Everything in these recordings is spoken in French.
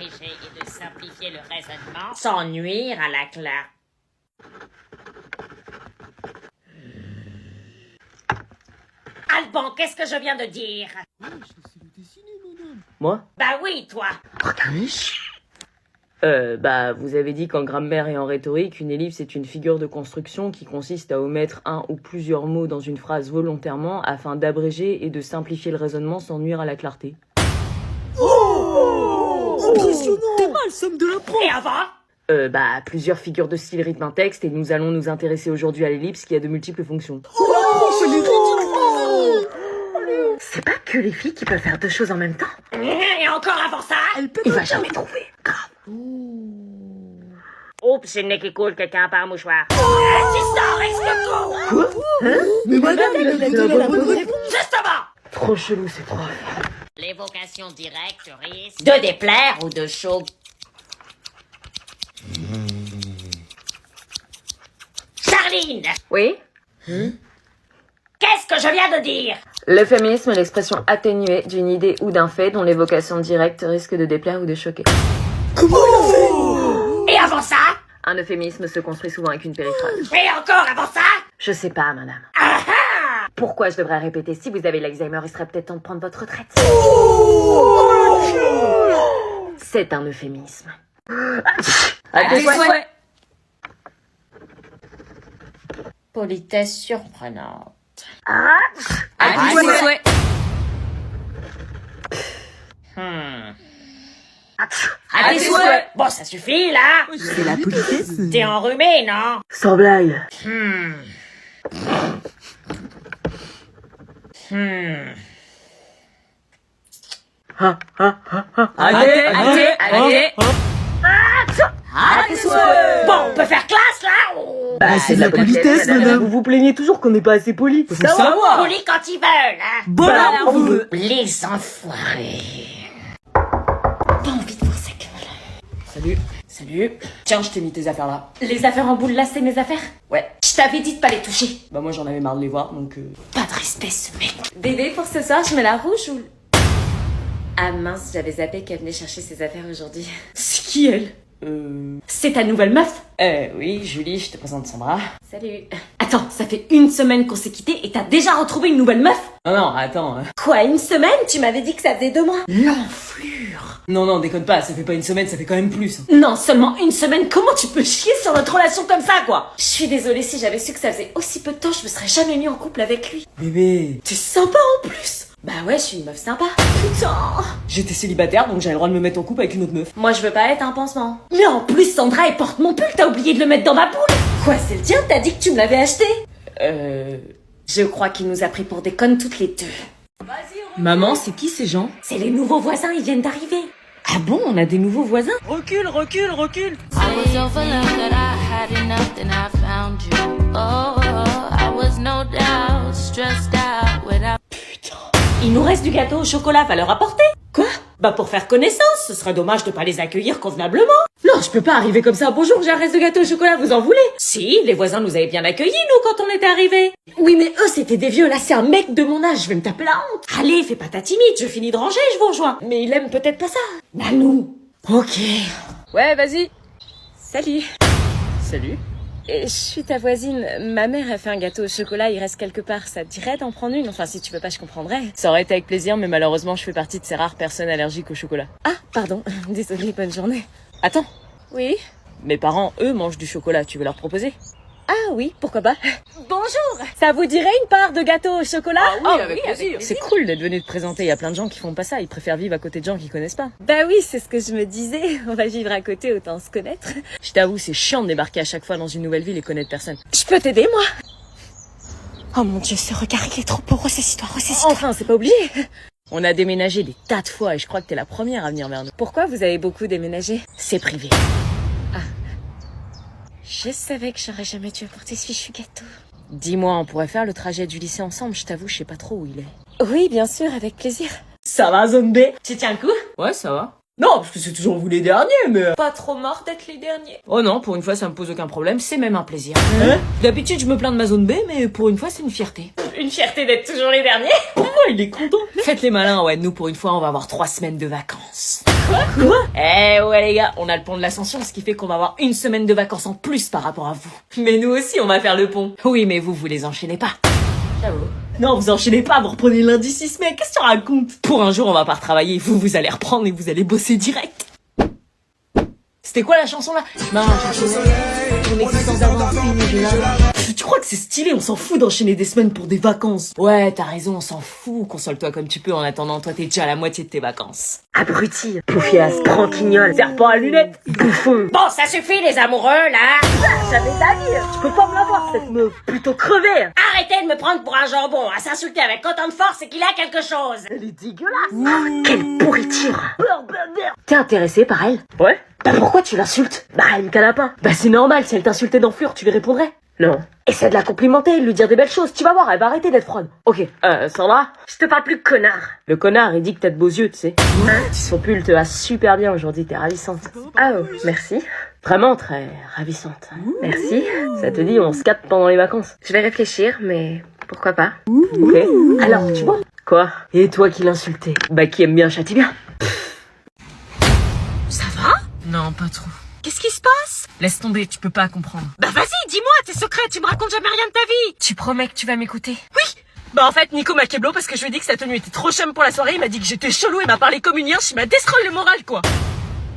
Et de simplifier le raisonnement sans nuire à la classe. Alban, qu'est-ce que je viens de dire? Je sais le dessiner, madame. Moi? Bah oui, toi. Vous avez dit qu'en grammaire et en rhétorique, une ellipse est une figure de construction qui consiste à omettre un ou plusieurs mots dans une phrase volontairement afin d'abréger et de simplifier le raisonnement sans nuire à la clarté. Impressionnant. T'es mal, somme de la prof. Et avant? Plusieurs figures de style rythme un texte et nous allons nous intéresser aujourd'hui à l'ellipse qui a de multiples fonctions. C'est pas que les filles qui peuvent faire deux choses en même temps. Et encore avant ça? Il va jamais trouver. Grave. Oups, c'est le nez qui coule, quelqu'un a pas un mouchoir. Tu sors, explique-toi. Quoi? Mais madame, il a donné la bonne réponse. Justement. Trop chelou ces profs. L'évocation directe risque de déplaire ou de choquer. Charline, Oui? qu'est-ce que je viens de dire? Le féminisme est l'expression atténuée d'une idée ou d'un fait dont l'évocation directe risque de déplaire ou de choquer. Comment il a fait? Et avant ça? Un euphémisme se construit souvent avec une périphrase. Et encore avant ça? Je sais pas, madame. Ah ah! Pourquoi je devrais répéter? Si vous avez l'Alzheimer, il serait peut-être temps de prendre votre retraite. C'est un euphémisme. À tes souhaits. Politesse surprenante. À tes souhaits. À tes souhaits. Bon, ça suffit, là. C'est la politesse. T'es enrhumé, non? Sans blague. Allez. À tes souhaits. Bon, on peut faire classe, là? Oh. C'est de la politesse, madame. Vous vous plaignez toujours qu'on n'est pas assez poli. Faut savoir. Poli quand ils veulent, hein. Bon, alors, on vous veut. Les enfoirés. Pas envie de voir sa gueule. Salut. Tiens, je t'ai mis tes affaires là. Les affaires en boule, là, c'est mes affaires? Ouais. Je t'avais dit de pas les toucher. Bah moi j'en avais marre de les voir donc Pas de respect, ce mec. Bébé, pour ce soir, je mets la rouge ou... Ah mince, j'avais zappé qu'elle venait chercher ses affaires aujourd'hui. C'est qui, elle? C'est ta nouvelle meuf? oui, Julie, je te présente Sandra. Salut. Attends, ça fait une semaine qu'on s'est quittés et t'as déjà retrouvé une nouvelle meuf? Non, attends. Quoi, une semaine? Tu m'avais dit que ça faisait 2 mois. L'enflure. Non, déconne pas, ça fait pas une semaine, ça fait quand même plus. Non, seulement une semaine, comment tu peux chier sur notre relation comme ça, quoi? Je suis désolée, si j'avais su que ça faisait aussi peu de temps, je me serais jamais mis en couple avec lui. Bébé. T'es sympa en plus. Bah ouais, je suis une meuf sympa. Putain. J'étais célibataire donc j'avais le droit de me mettre en couple avec une autre meuf. Moi, je veux pas être un pansement. Mais en plus, Sandra, elle porte mon pull, t'as oublié de le mettre dans ma boule. Quoi, c'est le tien? T'as dit que tu me l'avais acheté? Je crois qu'il nous a pris pour des connes toutes les deux. Maman, c'est qui ces gens? C'est les nouveaux voisins, ils viennent d'arriver. Ah bon, on a des nouveaux voisins? Recule. I was over love that I had enough, then I found you. Oh, I was no doubt stressed out without. Il nous reste du gâteau au chocolat, va leur apporter. Quoi? Bah pour faire connaissance, ce serait dommage de pas les accueillir convenablement. Non, je peux pas arriver comme ça. Bonjour, j'ai un reste de gâteau au chocolat, vous en voulez? Si, les voisins nous avaient bien accueillis, nous, quand on était arrivés. Oui, mais eux, c'était des vieux, là, c'est un mec de mon âge, je vais me taper la honte. Allez, fais pas ta timide, je finis de ranger, je vous rejoins. Mais il aime peut-être pas ça. Bah nous. Ok. Ouais, vas-y. Salut. Salut. Je suis ta voisine. Ma mère a fait un gâteau au chocolat, il reste quelque part. Ça te dirait d'en prendre une? Enfin, si tu veux pas, je comprendrais. Ça aurait été avec plaisir, mais malheureusement, je fais partie de ces rares personnes allergiques au chocolat. Ah, pardon. Désolée, bonne journée. Attends, Oui? mes parents, eux, mangent du chocolat. Tu veux leur proposer? Ah oui, pourquoi pas. Bonjour. Ça vous dirait une part de gâteau au chocolat? Avec plaisir. C'est cool d'être venu te présenter. Il y a plein de gens qui font pas ça. Ils préfèrent vivre à côté de gens qu'ils connaissent pas. Bah oui, c'est ce que je me disais. On va vivre à côté, autant se connaître. Je t'avoue, c'est chiant de débarquer à chaque fois dans une nouvelle ville et connaître personne. Je peux t'aider, moi? Oh mon Dieu, ce regard, il est trop beau, ressaisis-toi. Enfin, c'est pas obligé. On a déménagé des tas de fois et je crois que t'es la première à venir vers nous. Pourquoi vous avez beaucoup déménagé? C'est privé. Je savais que j'aurais jamais dû apporter ce fichu gâteau. Dis-moi, on pourrait faire le trajet du lycée ensemble. Je t'avoue, je sais pas trop où il est. Oui, bien sûr, avec plaisir. Ça va, zone B? Tu tiens le coup? Ouais, ça va. Non, parce que c'est toujours vous les derniers, mais... Pas trop mort d'être les derniers. Oh non, pour une fois, ça me pose aucun problème. C'est même un plaisir. D'habitude, je me plains de ma zone B, mais pour une fois, c'est une fierté. Une fierté d'être toujours les derniers. Oh, il est content. Faites les malins, ouais. Nous, pour une fois, on va avoir 3 semaines de vacances. Quoi? Eh ouais les gars, on a le pont de l'Ascension, ce qui fait qu'on va avoir une semaine de vacances en plus par rapport à vous. Mais nous aussi, on va faire le pont. Oui, mais vous les enchaînez pas. J'avoue. Non, vous enchaînez pas, vous reprenez lundi 6 mai, qu'est-ce que tu racontes? Pour un jour, on va pas retravailler, vous allez reprendre et vous allez bosser direct. C'était quoi la chanson là? Non, la chanson on existence d'avoir tu crois que c'est stylé, on s'en fout d'enchaîner des semaines pour des vacances. Ouais, t'as raison, on s'en fout, console-toi comme tu peux en attendant, toi t'es déjà à la moitié de tes vacances. Abruti, poufias, branquignol, serpent à lunettes, bouffon. Bon, ça suffit les amoureux, là. J'avais d'avis, tu peux pas me l'avoir cette meuf, plutôt crever. Arrêtez de me prendre pour un jambon. À s'insulter avec autant de force, c'est qu'il a quelque chose. Elle est dégueulasse. Quelle pourriture. T'es intéressé par elle? Ouais. Bah pourquoi tu l'insultes? Bah elle me cala pas. Bah c'est normal, si elle t'insultait dans Fleur, tu lui répondrais? Non. Essaie de la complimenter, lui dire des belles choses, tu vas voir, elle va arrêter d'être froide. Ok, Sandra, je te parle plus de connard. Le connard, il dit que t'as de beaux yeux, tu sais. Son pull te va super bien aujourd'hui, t'es ravissante. Ah oh, merci. Vraiment très ravissante. Merci. Ça te dit, on se capte pendant les vacances? Je vais réfléchir, mais pourquoi pas. Ok. Alors, tu vois? Quoi? Et toi qui l'insultais? Bah qui aime bien châtie bien. Ça va? Non, pas trop. Qu'est-ce qui se passe? Laisse tomber, tu peux pas comprendre. Bah vas-y, dis-moi tes secrets, tu me racontes jamais rien de ta vie. Tu promets que tu vas m'écouter? Oui. Bah en fait, Nico m'a keblo parce que je lui ai dit que sa tenue était trop chum pour la soirée, il m'a dit que j'étais chelou, il m'a parlé comme une hirsch, il m'a destroy le moral quoi.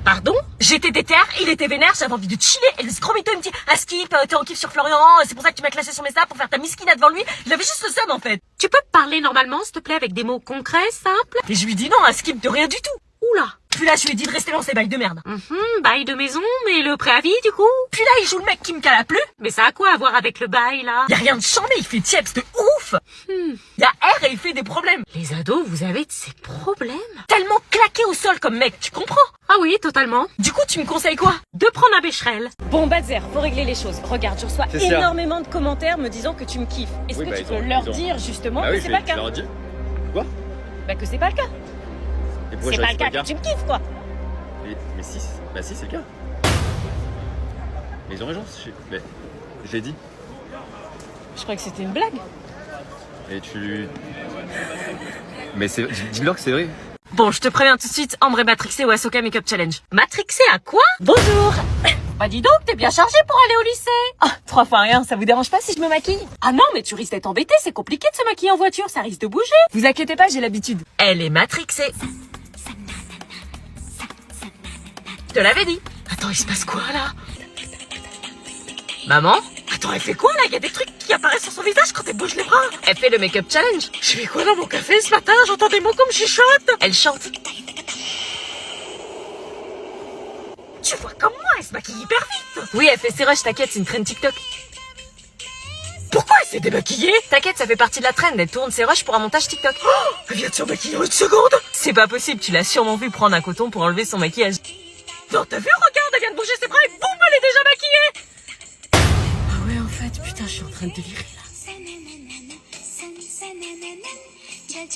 Pardon? J'étais déter, il était vénère, j'avais envie de chiller, et le scromito il me dit « Ah Skip, t'es en kiff sur Florian, c'est pour ça que tu m'as classé sur mes snaps pour faire ta miskina devant lui. » J'avais juste le seum en fait. Tu peux parler normalement s'il te plaît avec des mots concrets, simples? Et je lui dis non, à Skip de rien du tout. Oula. Puis là, je lui ai dit de rester dans ses bails de merde. Bail de maison, mais le préavis du coup? Puis là, il joue le mec qui me cala plus. Mais ça a quoi à voir avec le bail là? Y a rien de chambé, il fait tieps de ouf. Y a R et il fait des problèmes. Les ados, vous avez de ces problèmes? Tellement claqué au sol comme mec, tu comprends? Ah oui, totalement. Du coup, tu me conseilles quoi? De prendre un bécherel. Bon, Badzer, faut régler les choses. Regarde, je reçois énormément de commentaires me disant que tu me kiffes. Est-ce que tu peux leur dire justement que c'est pas le cas? Leur dis. Quoi? Bah que c'est pas le cas. Et pourquoi C'est je pas reste le cas que tu me kiffes quoi. Mais si, bah si, c'est le cas. Mais ils ont raison, mais je l'ai dit. Je croyais que c'était une blague. Et tu... Mais c'est... dis-leur que c'est vrai. Bon, je te préviens tout de suite, Ambre est matrixée au Ahsoka Makeup Challenge. Matrixée à quoi? Bonjour. Bah dis donc, t'es bien chargée pour aller au lycée. Ah, 3 fois rien, ça vous dérange pas si je me maquille? Ah non, mais tu risques d'être embêtée, c'est compliqué de se maquiller en voiture, ça risque de bouger. Vous inquiétez pas, j'ai l'habitude. Elle est matrixée. Je te l'avais dit. Attends, il se passe quoi là? Maman? Attends, elle fait quoi là? Il y a des trucs qui apparaissent sur son visage quand elle bouge les bras. Elle fait le make-up challenge. Je fais quoi dans mon café ce matin? J'entends des mots comme chuchote. Elle chante. Tu vois comme moi, elle se maquille hyper vite. Oui, elle fait ses rushs, t'inquiète, c'est une traîne TikTok. Pourquoi elle s'est démaquillée? T'inquiète, ça fait partie de la traîne, elle tourne ses rushs pour un montage TikTok. Oh, elle vient de se maquiller en une seconde. C'est pas possible, tu l'as sûrement vu prendre un coton pour enlever son maquillage. Non, t'as vu, regarde, elle vient de bouger ses bras et boum, elle est déjà maquillée. Ah ouais, en fait, putain, je suis en train de délirer là.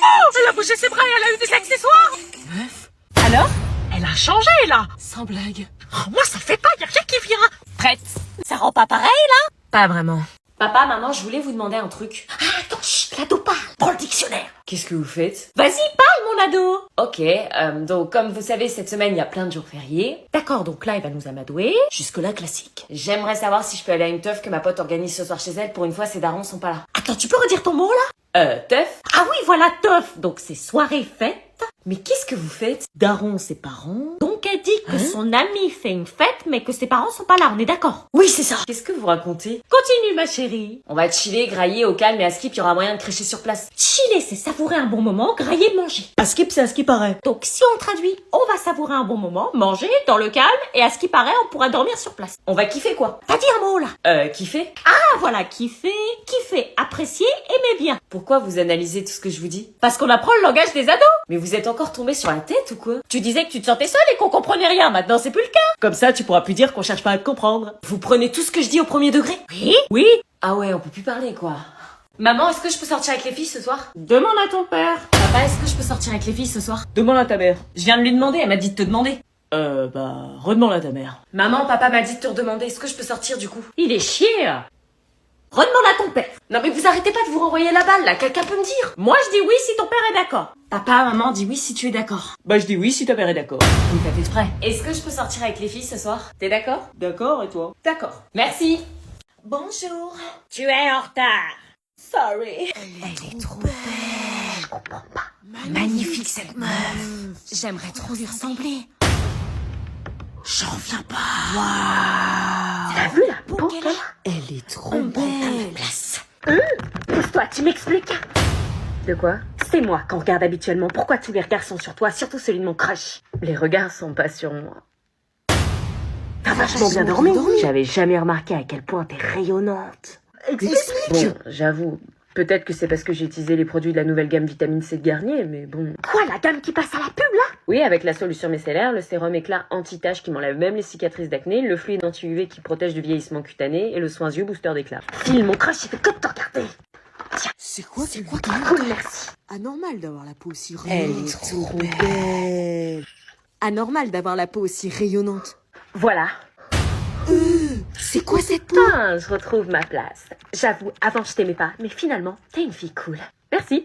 Oh, elle a bougé ses bras et elle a eu des accessoires. Meuf. Alors? Elle a changé là. Sans blague. Oh, moi, ça fait pas, y'a rien qui vient. Prête? Ça rend pas pareil là? Pas vraiment. Papa, maman, je voulais vous demander un truc. Ah, attends, chut, l'ado parle. Prends le dictionnaire. Qu'est-ce que vous faites? Vas-y, parle, mon ado. Ok, donc comme vous savez, cette semaine, il y a plein de jours fériés. D'accord, donc là, il va nous amadouer. Jusque-là, classique. J'aimerais savoir si je peux aller à une teuf que ma pote organise ce soir chez elle. Pour une fois, ses darons sont pas là. Attends, tu peux redire ton mot, là? Teuf? Ah oui, voilà, teuf. Donc, c'est soirée fête. Mais qu'est-ce que vous faites? Daron, ses parents. Donc, elle dit que son ami fait une fête, mais que ses parents sont pas là, on est d'accord? Oui, c'est ça. Qu'est-ce que vous racontez? Continue, ma chérie. On va chiller, grailler au calme, et à Skip, il y aura moyen de crécher sur place. Chiller, c'est savourer un bon moment, grailler, manger. À Skip, c'est à ce qui paraît. Donc, si on traduit, on va savourer un bon moment, manger, dans le calme, et à ce qui paraît, on pourra dormir sur place. On va kiffer quoi? T'as dit un mot, là? Kiffer? Ah, voilà, kiffer, apprécier, aimer bien. Pourquoi vous analysez tout ce que je vous dis? Parce qu'on apprend le langage des ados. Mais vous êtes encore tombé sur la tête ou quoi? Tu disais que tu te sentais seule et qu'on comprenait rien, maintenant c'est plus le cas. Comme ça, tu pourras plus dire qu'on cherche pas à te comprendre. Vous prenez tout ce que je dis au premier degré? Oui? Oui? Ah ouais, on peut plus parler quoi. Maman, est-ce que je peux sortir avec les filles ce soir? Demande à ton père. Papa, est-ce que je peux sortir avec les filles ce soir? Demande à ta mère. Je viens de lui demander, elle m'a dit de te demander. Redemande à ta mère. Maman, papa m'a dit de te redemander, est-ce que je peux sortir du coup? Il est chier. Redemande à ton père. Non mais vous arrêtez pas de vous renvoyer la balle là, quelqu'un peut me dire? Moi je dis oui si ton père est d'accord. Papa, maman, dis oui si tu es d'accord. Bah, je dis oui si ta mère est d'accord. Vous me faites exprès. Est-ce que je peux sortir avec les filles ce soir? T'es d'accord? D'accord, et toi? D'accord. Merci. Bonjour. Tu es en retard. Sorry. Elle est trop belle. Je comprends pas. Magnifique cette meuf. J'aimerais trop lui ressembler. J'en viens pas. T'as vu la peau qu'elle a? Elle est trop belle. Pousse-toi, tu m'expliques? De quoi? C'est moi qu'on regarde habituellement. Pourquoi tous les regards sont sur toi, surtout celui de mon crush? Les regards sont pas sur moi. T'as vachement bien dormi. J'avais jamais remarqué à quel point t'es rayonnante. Explique. Bon, j'avoue, peut-être que c'est parce que j'ai utilisé les produits de la nouvelle gamme vitamine C de Garnier, mais bon. Quoi, la dame qui passe à la pub là? Oui, avec la solution micellaire, le sérum éclat anti-tache qui m'enlève même les cicatrices d'acné, le fluide anti-UV qui protège du vieillissement cutané et le soin yeux booster d'éclat. Phil, mon crush, il fait que de te regarder. C'est quoi Cool, merci. Anormal d'avoir la peau aussi Elle rayonnante. est trop belle. Anormal d'avoir la peau aussi rayonnante. Voilà. C'est quoi cette peau? Je retrouve ma place. J'avoue, avant je t'aimais pas, mais finalement, t'es une fille cool. Merci.